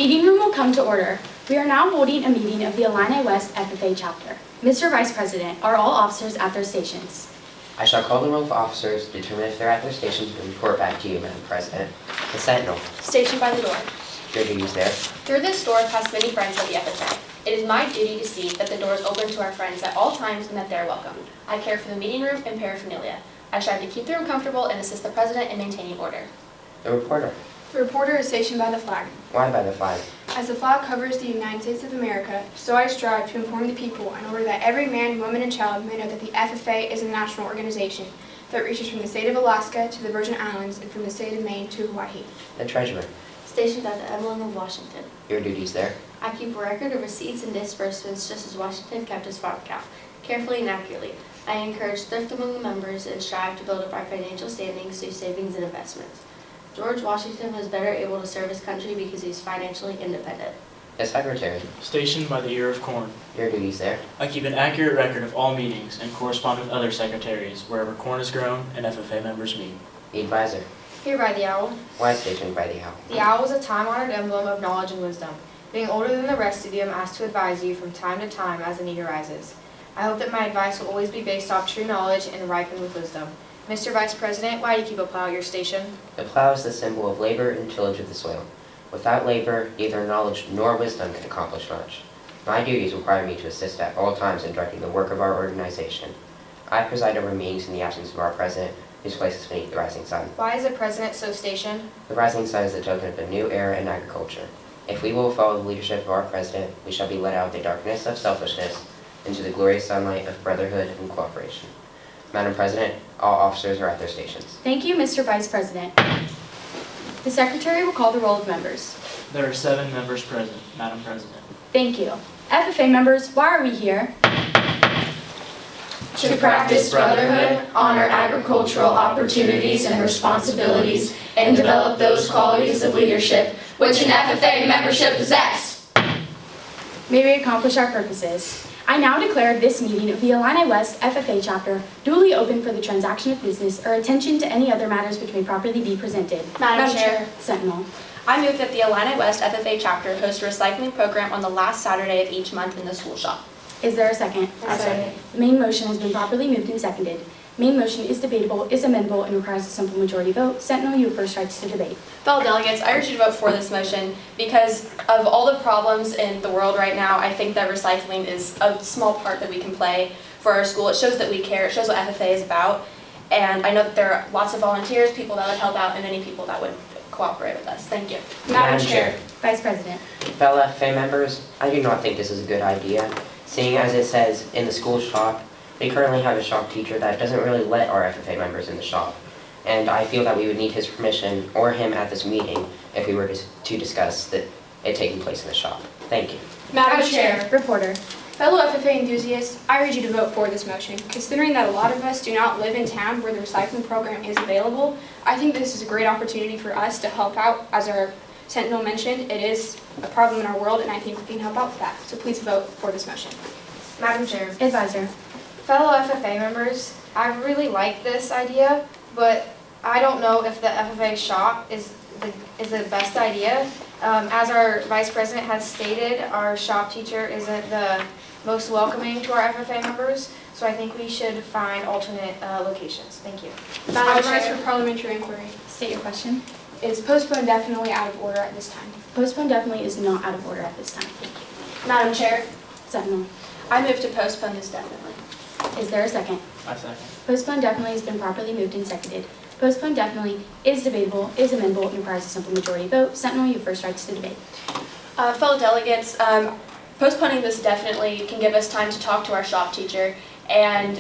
meeting room will come to order. We are now holding a meeting of the Illini West FFA chapter. Mr. Vice President, are all officers at their stations? I shall call the roll of officers, determine if they're at their stations, and report back to you, Madam President. The Sentinel. Stationed by the door. Your duties there. Through this door pass many friends of the FFA. It is my duty to see that the door is open to our friends at all times and that they are welcome. I care for the meeting room and paraphernalia. I strive to keep the room comfortable and assist the President in maintaining order. The reporter. The reporter is stationed by the flag. Why by the flag? As the flag covers the United States of America, so I strive to inform the people in order that every man, woman, and child may know that the FFA is a national organization that reaches from the state of Alaska to the Virgin Islands and from the state of Maine to Hawaii. The treasurer. Stationed at the emblem of Washington. Your duties there. I keep a record of receipts and disbursements just as Washington kept his farm account, carefully and accurately. I encourage thrift among the members and strive to build up our financial standings through savings and investments. George Washington was better able to serve his country because he was financially independent. The secretary. Stationed by the ear of corn. Your duties there. I keep an accurate record of all meetings and correspond with other secretaries wherever corn is grown and FFA members meet. The advisor. Here by the owl. Why stationed by the owl? The owl is a time-honored emblem of knowledge and wisdom. Being older than the rest of you, I'm asked to advise you from time to time as a need arises. I hope that my advice will always be based off true knowledge and ripened with wisdom. Mr. Vice President, why do you keep a plow at your station? The plow is the symbol of labor and tillage of the soil. Without labor, neither knowledge nor wisdom can accomplish much. My duties require me to assist at all times in directing the work of our organization. I preside over meetings in the absence of our president, whose place is beneath the rising sun. Why is the President so stationed? The rising sun is the token of a new era in agriculture. If we will follow the leadership of our president, we shall be led out of the darkness of selfishness into the glorious sunlight of brotherhood and cooperation. Madam President, all officers are at their stations. Thank you, Mr. Vice President. The Secretary will call the roll of members. There are 7 members present, Madam President. Thank you. FFA members, why are we here? To practice brotherhood, honor agricultural opportunities and responsibilities, and develop those qualities of leadership which an FFA membership possess. May we accomplish our purposes. I now declare this meeting of the Illini West FFA chapter duly open for the transaction of business or attention to any other matters which may properly be presented. Madam Chair. Sentinel. I move that the Illini West FFA chapter host a recycling program on the last Saturday of each month in the school shop. Is there a second? Second. The main motion has been properly moved and seconded. Main motion is debatable, is amendable, and requires a simple majority vote. Sentinel, you have first rights to debate. Fellow delegates, I urge you to vote for this motion because of all the problems in the world right now. I think that recycling is a small part that we can play for our school. It shows that we care. It shows what FFA is about. And I know that there are lots of volunteers, people that would help out, and many people that would cooperate with us. Thank you. Madam Chair. Vice President. Fellow FFA members, I do not think this is a good idea. Seeing as it says in the school shop, we currently have a shop teacher that doesn't really let our FFA members in the shop. And I feel that we would need his permission or him at this meeting if we were to discuss it taking place in the shop. Thank you. Madam Chair. Reporter. Fellow FFA enthusiasts, I urge you to vote for this motion. Considering that a lot of us do not live in town where the recycling program is available, I think this is a great opportunity for us to help out. As our Sentinel mentioned, it is a problem in our world, and I think we can help out with that. So please vote for this motion. Madam Chair. Advisor. Fellow FFA members, I really like this idea, but I don't know if the FFA shop is the best idea. As our Vice President has stated, our shop teacher isn't the most welcoming to our FFA members, so I think we should find alternate locations. Thank you. I rise for parliamentary inquiry. State your question. Is postponed definitely out of order at this time? Postpone definitely is not out of order at this time. Thank you. Madam Chair, Sentinel. I move to postpone this definitely. Is there a second? I second. Postpone definitely has been properly moved and seconded. Postpone definitely is debatable, is amendable, and requires a simple majority vote. Sentinel, you have first rights to debate. Fellow delegates, postponing this definitely can give us time to talk to our shop teacher and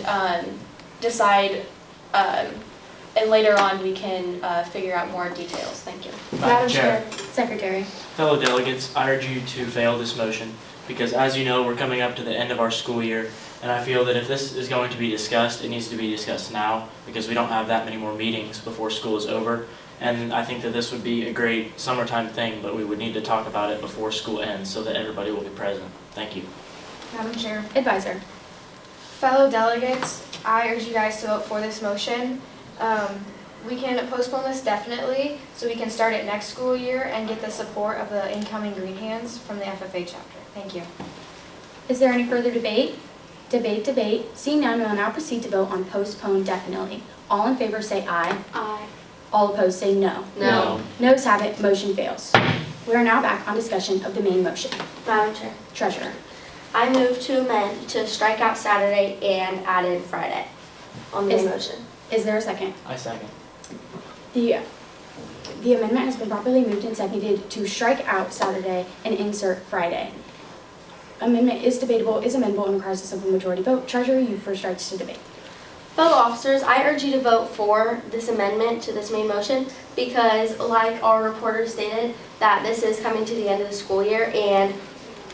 decide, and later on we can figure out more details. Thank you. Madam Chair. Secretary. Fellow delegates, I urge you to fail this motion because as you know, we're coming up to the end of our school year, and I feel that if this is going to be discussed, it needs to be discussed now because we don't have that many more meetings before school is over. And I think that this would be a great summertime thing, but we would need to talk about it before school ends so that everybody will be present. Thank you. Madam Chair. Advisor. Fellow delegates, I urge you guys to vote for this motion. we can postpone this definitely, so we can start it next school year and get the support of the incoming Green Hands from the FFA chapter. Thank you. Is there any further debate? Debate. Seeing none, we will now proceed to vote on postpone definitely. All in favor say aye. Aye. All opposed say no. No. Noes have it, motion fails. We are now back on discussion of the main motion. Madam Chair, Treasurer. I move to amend to strike out Saturday and add in Friday on the Is- motion. Is there a second? I second. The amendment has been properly moved and seconded to strike out Saturday and insert Friday. Amendment is debatable, is amendable, and requires a simple majority vote. Treasurer, you first rights to debate. Fellow officers, I urge you to vote for this amendment to this main motion because, like our reporter stated, that this is coming to the end of the school year, and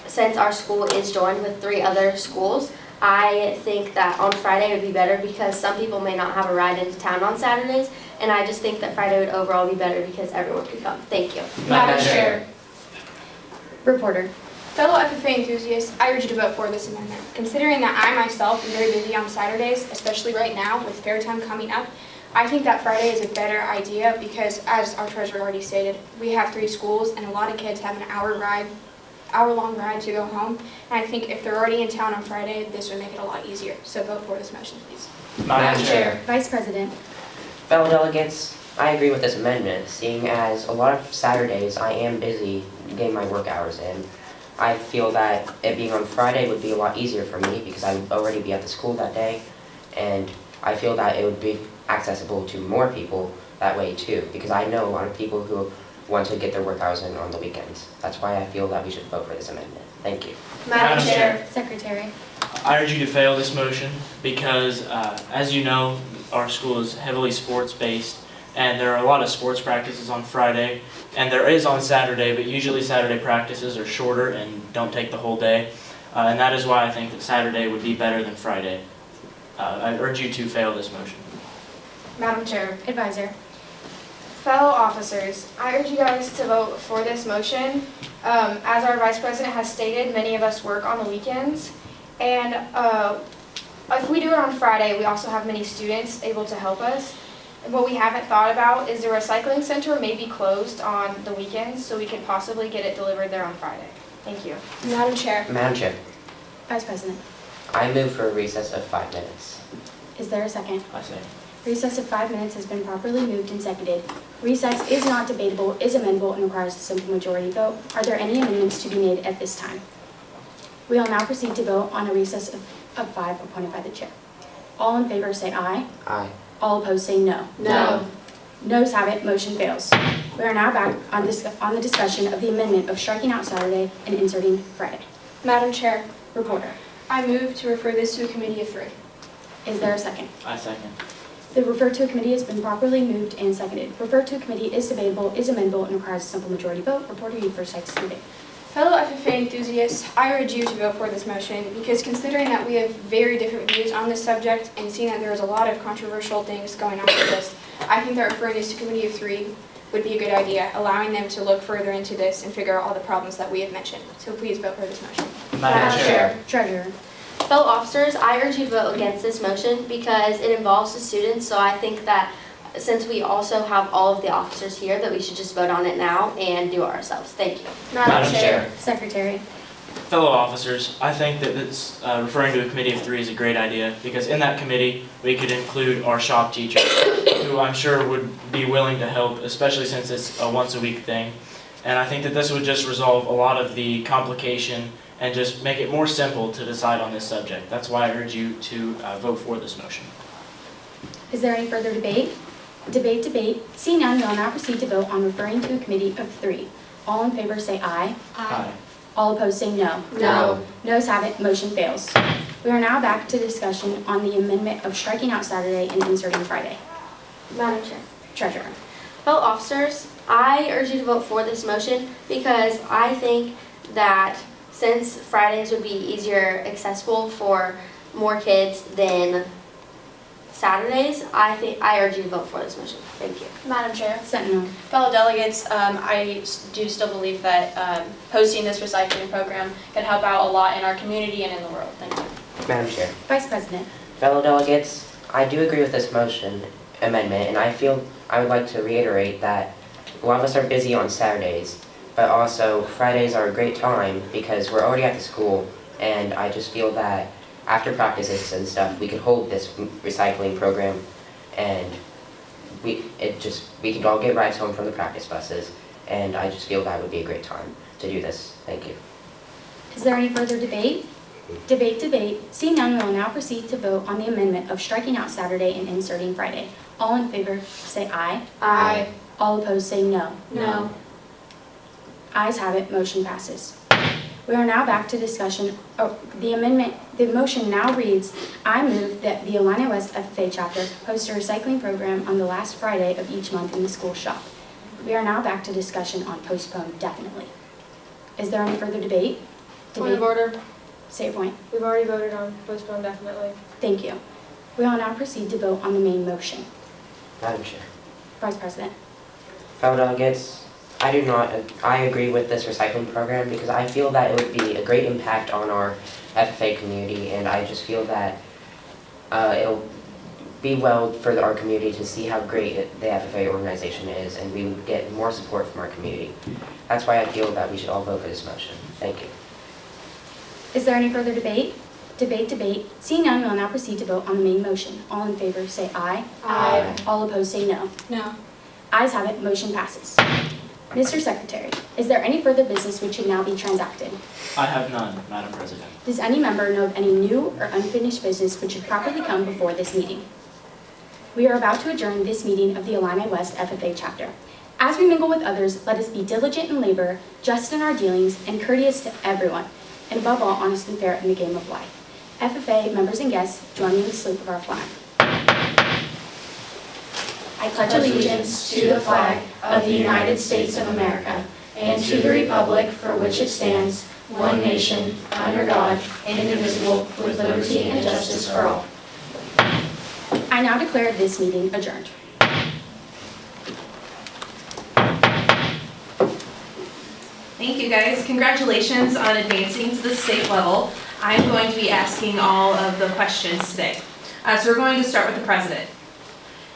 since our school is joined with 3 other schools, I think that on Friday would be better because some people may not have a ride into town on Saturdays, and I just think that Friday would overall be better because everyone could come. Thank you. Madam Chair. Reporter. Fellow FFA enthusiasts, I urge you to vote for this amendment. Considering that I myself am very busy on Saturdays, especially right now with fair time coming up, I think that Friday is a better idea because, as our treasurer already stated, we have 3 schools and a lot of kids have an hour-long ride to go home. And I think if they're already in town on Friday, this would make it a lot easier. So vote for this motion, please. Madam Chair. Vice President. Fellow delegates, I agree with this amendment, seeing as a lot of Saturdays I am busy getting my work hours in. I feel that it being on Friday would be a lot easier for me because I would already be at the school that day, and I feel that it would be accessible to more people that way too, because I know a lot of people who want to get their work hours in on the weekends. That's why I feel that we should vote for this amendment. Thank you. Madam Chair. Secretary. I urge you to fail this motion because, as you know, our school is heavily sports-based, and there are a lot of sports practices on Friday, and there is on Saturday, but usually Saturday practices are shorter and don't take the whole day, and that is why I think that Saturday would be better than Friday. I urge you to fail this motion. Madam Chair. Advisor. Fellow officers, I urge you guys to vote for this motion. As our Vice President has stated, many of us work on the weekends, and if we do it on Friday, we also have many students able to help us. And what we haven't thought about is the recycling center may be closed on the weekends, so we could possibly get it delivered there on Friday. Thank you. Madam Chair. Madam Chair, Vice President. I move for a recess of 5 minutes. Is there a second? I second. Recess of 5 minutes has been properly moved and seconded. Recess is not debatable, is amendable, and requires a simple majority vote. Are there any amendments to be made at this time? We will now proceed to vote on a recess of 5 appointed by the chair. All in favor say aye. Aye. All opposed say no. No. Noes have it, motion fails. We are now back on the discussion of the amendment of striking out Saturday and inserting Friday. Madam Chair. Reporter. I move to refer this to a committee of 3. Is there a second? I second. The refer to a committee has been properly moved and seconded. Refer to a committee is debatable, is amendable, and requires a simple majority vote. Reporter, you first rights to debate. Fellow FFA enthusiasts, I urge you to vote for this motion because considering that we have very different views on this subject and seeing that there is a lot of controversial things going on with this, I think that referring this to committee of 3 would be a good idea, allowing them to look further into this and figure out all the problems that we have mentioned. So please vote for this motion. Madam Chair. Treasurer. Fellow officers, I urge you to vote against this motion because it involves the students, so I think that since we also have all of the officers here, that we should just vote on it now and do it ourselves. Thank you. Madam Chair. Secretary. Fellow officers, I think that this, referring to a committee of 3 is a great idea because in that committee we could include our shop teachers who I'm sure would be willing to help, especially since it's a once-a-week thing. And I think that this would just resolve a lot of the complication and just make it more simple to decide on this subject. That's why I urge you to vote for this motion. Is there any further debate? Debate. Seeing none, we will now proceed to vote on referring to a committee of 3. All in favor say aye. Aye. All opposed say no. No. Noes have it, motion fails. We are now back to discussion on the amendment of striking out Saturday and inserting Friday. Madam Chair. Treasurer. Fellow officers, I urge you to vote for this motion because I think that since Fridays would be easier accessible for more kids than Saturdays, I urge you to vote for this motion. Thank you. Madam Chair. Sentinel. Fellow delegates, I do still believe that hosting this recycling program could help out a lot in our community and in the world. Thank you. Madam Chair. Vice President. Fellow delegates, I do agree with this amendment, and I I would like to reiterate that a lot of us are busy on Saturdays, but also Fridays are a great time because we're already at the school, and I just feel that after practices and stuff, we could hold this recycling program, and we could all get rides home from the practice buses, and I just feel that would be a great time to do this. Thank you. Is there any further debate? Debate. Seeing none, we will now proceed to vote on the amendment of striking out Saturday and inserting Friday. All in favor say aye. Aye. All opposed say no. No. Ayes have it, motion passes. We are now back to discussion. The motion now reads, I move that the Illini West FFA chapter host a recycling program on the last Friday of each month in the school shop. We are now back to discussion on postpone definitely. Is there any further debate? Point of order. Say your point. We've already voted on postpone definitely. Thank you. We will now proceed to vote on the main motion. Madam Chair. Vice President. Fellow delegates, I agree with this recycling program because I feel that it would be a great impact on our FFA community, and I just feel that it'll be well for our community to see how great the FFA organization is, and we would get more support from our community. That's why I feel that we should all vote for this motion. Thank you. Is there any further debate? Debate. Seeing none, we will now proceed to vote on the main motion. All in favor say aye. Aye. All opposed say no. No. Ayes have it, motion passes. Mr. Secretary, is there any further business which should now be transacted? I have none, Madam President. Does any member know of any new or unfinished business which should properly come before this meeting? We are about to adjourn this meeting of the Illini West FFA chapter. As we mingle with others, let us be diligent in labor, just in our dealings, and courteous to everyone, and above all, honest and fair in the game of life. FFA members and guests, join me in the salute of our flag. I pledge allegiance to the flag of the United States of America and to the republic for which it stands, one nation, under God, indivisible, with liberty and justice for all. I now declare this meeting adjourned. Thank you, guys. Congratulations on advancing to the state level. I'm going to be asking all of the questions today. So we're going to start with the president.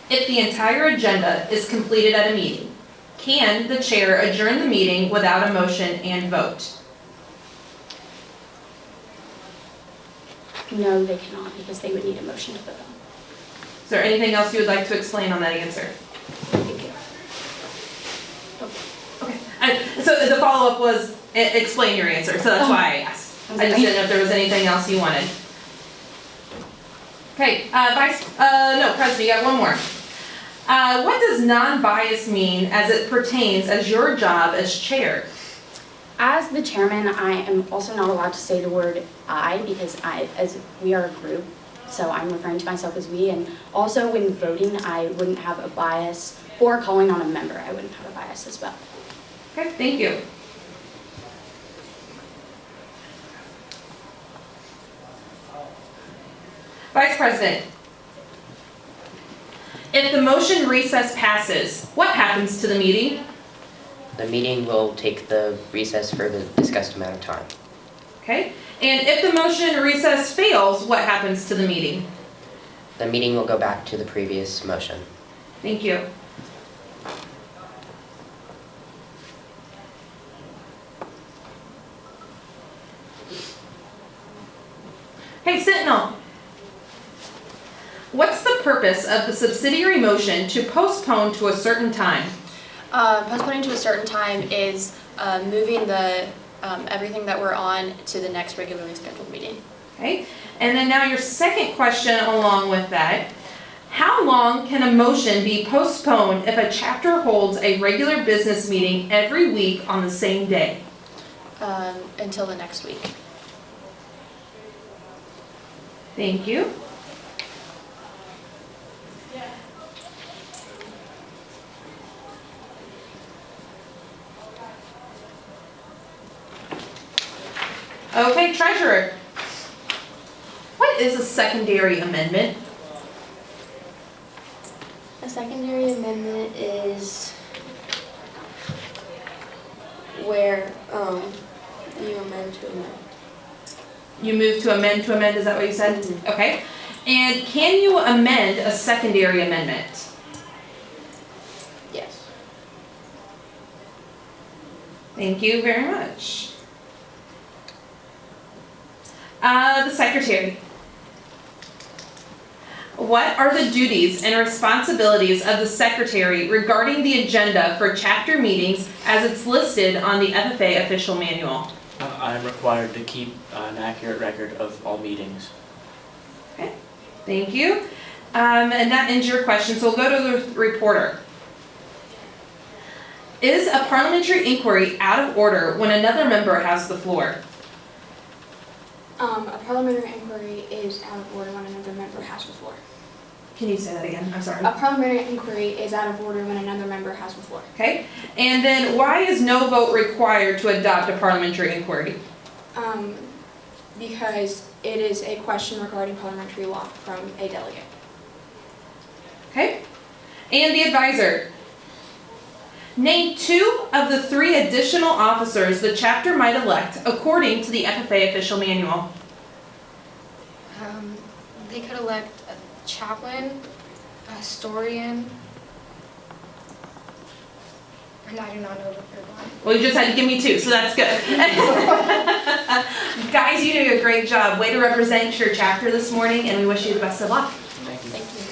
If the entire agenda is completed at a meeting, can the chair adjourn the meeting without a motion and vote? No, they cannot, because they would need a motion to vote on. Is there anything else you would like to explain on that answer? Thank you. Okay. So the follow-up was explain your answer, so that's why I asked. I just didn't know if there was anything else you wanted. Okay, President, you got one more. What does non-bias mean as it pertains as your job as chair? As the chairman, I am also not allowed to say the word I because as we are a group, so I'm referring to myself as we, and also when voting, I wouldn't have a bias, or calling on a member, I wouldn't have a bias as well. Okay, thank you. Vice President, if the motion recess passes, what happens to the meeting? The meeting will take the recess for the discussed amount of time. Okay, and if the motion recess fails, what happens to the meeting? The meeting will go back to the previous motion. Thank you. Hey, Sentinel. What's the purpose of the subsidiary motion to postpone to a certain time? Postponing to a certain time is moving the everything that we're on to the next regularly scheduled meeting. Okay, and then now your second question along with that. How long can a motion be postponed if a chapter holds a regular business meeting every week on the same day? Until the next week. Thank you. Okay, Treasurer. What is a secondary amendment? A secondary amendment is where you amend to amend. You move to amend, is that what you said? Mm-hmm. Okay. And can you amend a secondary amendment? Thank you very much. The secretary. What are the duties and responsibilities of the secretary regarding the agenda for chapter meetings as it's listed on the FFA official manual? I am required to keep an accurate record of all meetings. Okay, thank you. And that ends your question, so we'll go to the reporter. Is a parliamentary inquiry out of order when another member has the floor? A parliamentary inquiry is out of order when another member has the floor. Can you say that again? I'm sorry. A parliamentary inquiry is out of order when another member has the floor. Okay, and then why is no vote required to adopt a parliamentary inquiry? Because it is a question regarding parliamentary law from a delegate. Okay, and the advisor. Name 2 of the 3 additional officers the chapter might elect according to the FFA official manual. They could elect a chaplain, a historian, and I do not know the third one. Well, you just had to give me 2, so that's good. Guys, you did a great job. Way to represent your chapter this morning, and we wish you the best of luck. Thank you. Thank you.